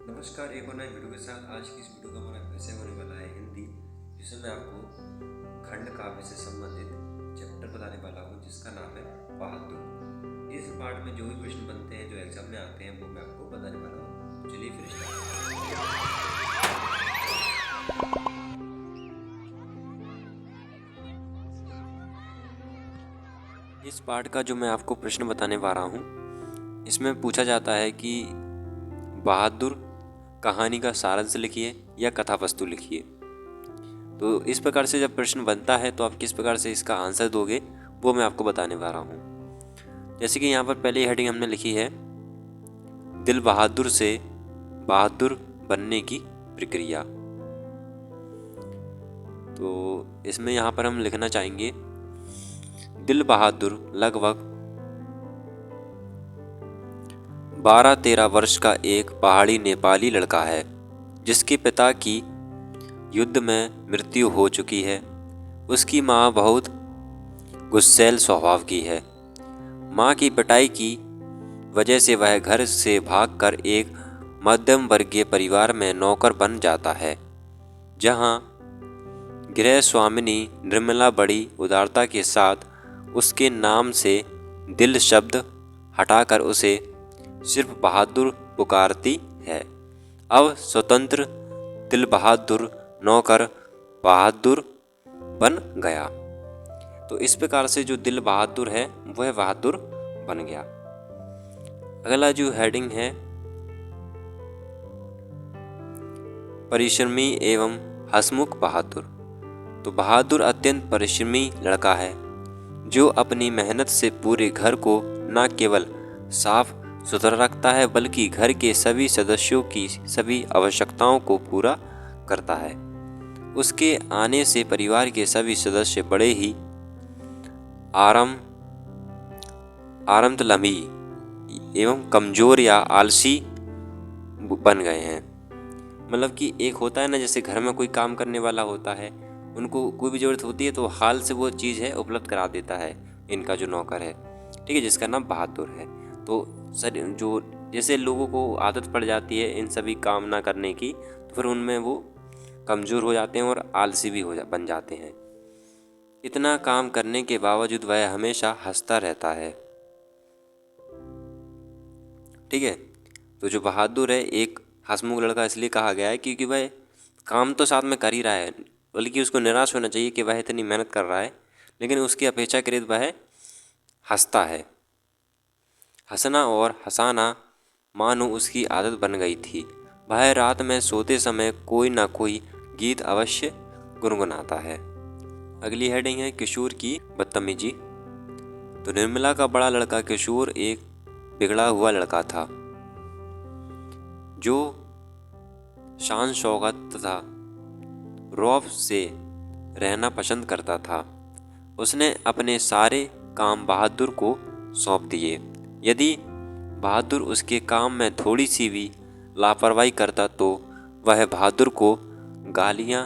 नमस्कार, एक और नए वीडियो के साथ। आज की इस वीडियो का हमारा विषय होने वाला है हिंदी, जिसमें मैं आपको खंड काव्य से संबंधित चैप्टर बताने वाला हूँ, जिसका नाम है बहादुर। इस पार्ट में जो भी प्रश्न बनते हैं, जो एग्जाम में आते हैं, वो मैं आपको बताने वाला हूँ। तो चलिए फिर स्टार्ट करते हैं। इस पार्ट का जो मैं आपको प्रश्न बताने वाला हूँ, इसमें पूछा जाता है कि बहादुर कहानी का सारांश लिखिए या कथा वस्तु लिखिए। तो इस प्रकार से जब प्रश्न बनता है तो आप किस प्रकार से इसका आंसर दोगे, वो मैं आपको बताने वाला हूँ। जैसे कि यहाँ पर पहली हेडिंग हमने लिखी है, दिल बहादुर से बहादुर बनने की प्रक्रिया। तो इसमें यहाँ पर हम लिखना चाहेंगे, दिल बहादुर लगभग 12-13 वर्ष का एक पहाड़ी नेपाली लड़का है, जिसके पिता की युद्ध में मृत्यु हो चुकी है। उसकी माँ बहुत गुस्सैल स्वभाव की है। माँ की पिटाई की वजह से वह घर से भागकर एक मध्यम वर्गीय परिवार में नौकर बन जाता है, जहाँ गृह स्वामिनी निर्मला बड़ी उदारता के साथ उसके नाम से दिल शब्द हटाकर उसे सिर्फ बहादुर पुकारती है। अब स्वतंत्र दिल बहादुर नौकर बहादुर बन गया। तो इस प्रकार से जो दिल बहादुर है वह बहादुर बन गया। अगला जो हेडिंग है, परिश्रमी एवं हंसमुख बहादुर। तो बहादुर अत्यंत परिश्रमी लड़का है, जो अपनी मेहनत से पूरे घर को न केवल साफ सुथरा रखता है, बल्कि घर के सभी सदस्यों की सभी आवश्यकताओं को पूरा करता है। उसके आने से परिवार के सभी सदस्य बड़े ही आरामतलबी एवं कमजोर या आलसी बन गए हैं। मतलब कि एक होता है ना, जैसे घर में कोई काम करने वाला होता है, उनको कोई भी ज़रूरत होती है तो हाल से वो चीज़ है उपलब्ध करा देता है इनका जो नौकर है, ठीक है, जिसका नाम बहादुर है। तो सर जो जैसे लोगों को आदत पड़ जाती है इन सभी काम ना करने की, तो फिर उनमें वो कमज़ोर हो जाते हैं और आलसी भी बन जाते हैं। इतना काम करने के बावजूद वह हमेशा हंसता रहता है, ठीक है। तो जो बहादुर है, एक हंसमुख लड़का इसलिए कहा गया है क्योंकि वह काम तो साथ में कर ही रहा है, बल्कि उसको निराश होना चाहिए कि वह इतनी मेहनत कर रहा है, लेकिन उसकी अपेक्षाकृत वह हंसता है। हंसना और हंसाना मानो उसकी आदत बन गई थी। वह रात में सोते समय कोई ना कोई गीत अवश्य गुनगुनाता है। अगली हेडिंग है, किशोर की बदतमीजी। तो निर्मला का बड़ा लड़का किशोर एक बिगड़ा हुआ लड़का था, जो शान शौकत तथा रौब से रहना पसंद करता था। उसने अपने सारे काम बहादुर को सौंप दिए। यदि बहादुर उसके काम में थोड़ी सी भी लापरवाही करता तो वह बहादुर को गालियां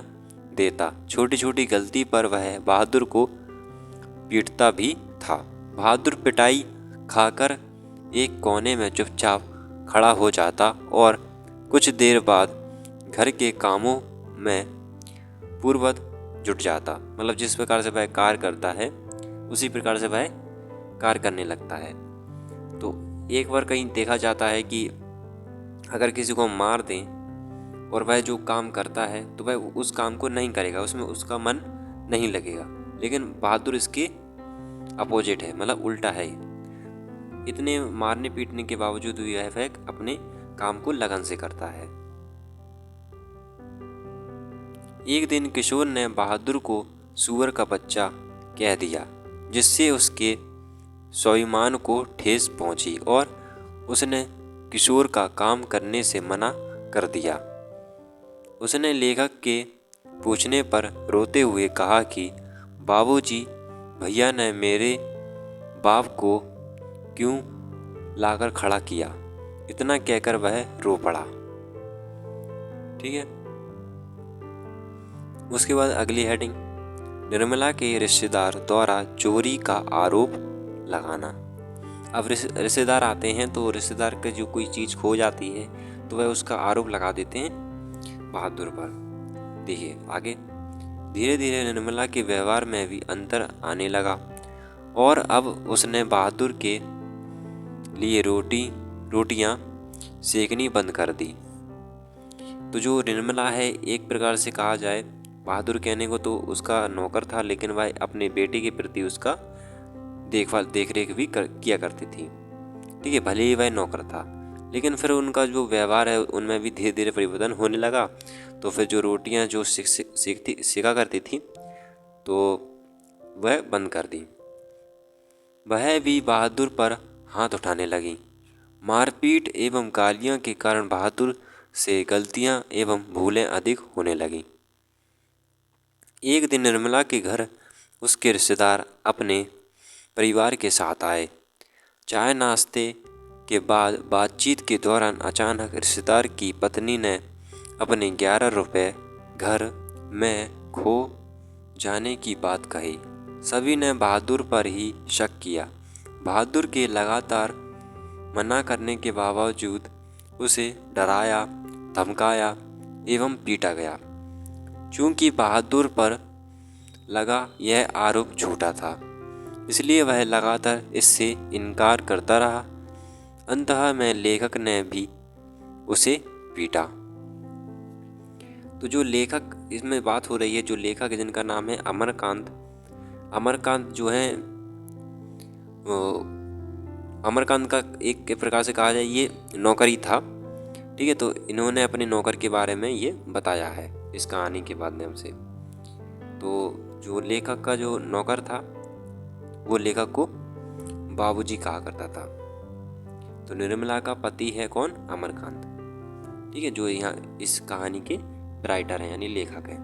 देता। छोटी छोटी गलती पर वह बहादुर को पीटता भी था। बहादुर पिटाई खाकर एक कोने में चुपचाप खड़ा हो जाता और कुछ देर बाद घर के कामों में पूर्ववत जुट जाता। मतलब जिस प्रकार से वह कार्य करता है उसी प्रकार से वह कार्य करने लगता है। तो एक बार कहीं देखा जाता है कि अगर किसी को मार दें और वह जो काम करता है तो वह उस काम को नहीं करेगा, उसमें उसका मन नहीं लगेगा। लेकिन बहादुर इसके अपोजिट है, मतलब उल्टा है। इतने मारने पीटने के बावजूद भी वह अपने काम को लगन से करता है। एक दिन किशोर ने बहादुर को सूअर का बच्चा कह दिया, जिससे उसके स्वाभिमान को ठेस पहुंची और उसने किशोर का काम करने से मना कर दिया। उसने लेखक के पूछने पर रोते हुए कहा कि बाबूजी, भैया ने मेरे बाप को क्यों लाकर खड़ा किया। इतना कहकर वह रो पड़ा, ठीक है। उसके बाद अगली हेडिंग, निर्मला के रिश्तेदार द्वारा चोरी का आरोप लगाना। अब रिश्तेदार आते हैं तो रिश्तेदार की जो कोई चीज़ खो जाती है तो वह उसका आरोप लगा देते हैं बहादुर पर। देखिए आगे, धीरे धीरे निर्मला के व्यवहार में भी अंतर आने लगा और अब उसने बहादुर के लिए रोटियां सेकनी बंद कर दी। तो जो निर्मला है, एक प्रकार से कहा जाए, बहादुर कहने को तो उसका नौकर था, लेकिन वह अपने बेटे के प्रति उसका देख रेख भी किया करती थी। ठीक है, भले ही वह नौकर था, लेकिन फिर उनका जो व्यवहार है उनमें भी धीरे धीरे परिवर्तन होने लगा। तो फिर जो रोटियां जो सेका करती थी तो वह बंद कर दी। वह भी बहादुर पर हाथ उठाने लगी। मारपीट एवं गालियां के कारण बहादुर से गलतियां एवं भूलें अधिक होने लगीं। एक दिन निर्मला के घर उसके रिश्तेदार अपने परिवार के साथ आए। चाय नाश्ते के बाद बातचीत के दौरान अचानक रिश्तेदार की पत्नी ने अपने 11 रुपए घर में खो जाने की बात कही। सभी ने बहादुर पर ही शक किया। बहादुर के लगातार मना करने के बावजूद उसे डराया, धमकाया एवं पीटा गया। चूंकि बहादुर पर लगा यह आरोप झूठा था, इसलिए वह लगातार इससे इनकार करता रहा। अंततः में लेखक ने भी उसे पीटा। तो जो लेखक, इसमें बात हो रही है, जो लेखक है जिनका नाम है अमरकांत जो है, अमरकांत का एक प्रकार से कहा जाए ये नौकरी था। ठीक है, तो इन्होंने अपने नौकर के बारे में ये बताया है इस कहानी के माध्यम से। तो जो लेखक का जो नौकर था वो लेखक को बाबूजी कहा करता था। तो निर्मला का पति है कौन? अमरकांत। ठीक है, जो यहाँ इस कहानी के राइटर हैं यानी लेखक हैं।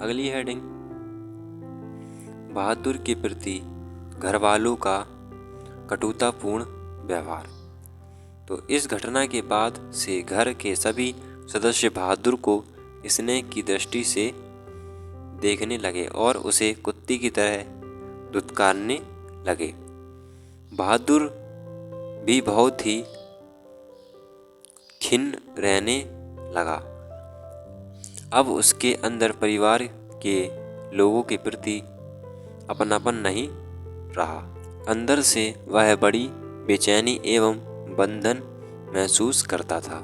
अगली हेडिंग, बहादुर के प्रति घरवालों का कटुतापूर्ण व्यवहार। तो इस घटना के बाद से घर के सभी सदस्य बहादुर को स्नेह की दृष्टि से देखने लगे और उसे कुत्ते की तरह दुत्कारने लगे। बहादुर भी बहुत ही खिन्न रहने लगा। अब उसके अंदर परिवार के लोगों के प्रति अपनापन नहीं रहा। अंदर से वह बड़ी बेचैनी एवं बंधन महसूस करता था।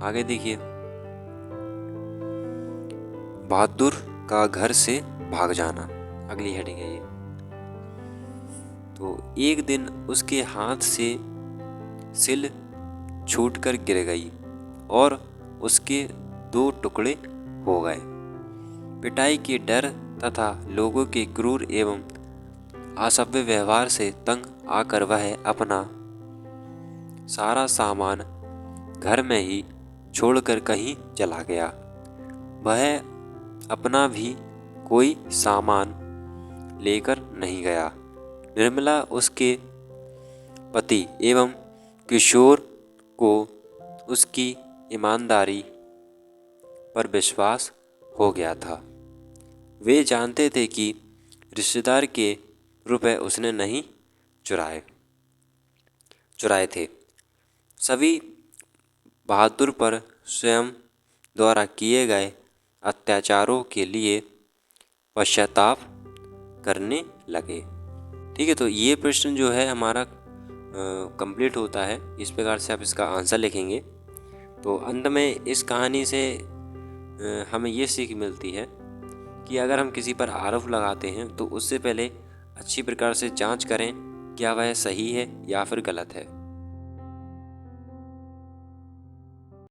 आगे देखिए, बहादुर का घर से भाग जाना, अगली हेडिंग है ये। तो एक दिन उसके हाथ से सिल छूटकर गिर गई और उसके 2 टुकड़े हो गए। पिटाई के डर तथा लोगों के क्रूर एवं असभ्य व्यवहार से तंग आकर वह अपना सारा सामान घर में ही छोड़कर कहीं चला गया। वह अपना भी कोई सामान लेकर नहीं गया। निर्मला उसके पति एवं किशोर को उसकी ईमानदारी पर विश्वास हो गया था। वे जानते थे कि रिश्तेदार के रुपए उसने नहीं चुराए थे। सभी बहादुर पर स्वयं द्वारा किए गए अत्याचारों के लिए पश्चाताप करने लगे। ठीक है, तो ये प्रश्न जो है हमारा कंप्लीट होता है। इस प्रकार से आप इसका आंसर लिखेंगे। तो अंत में इस कहानी से हमें ये सीख मिलती है कि अगर हम किसी पर आरोप लगाते हैं तो उससे पहले अच्छी प्रकार से जांच करें क्या वह सही है या फिर गलत है।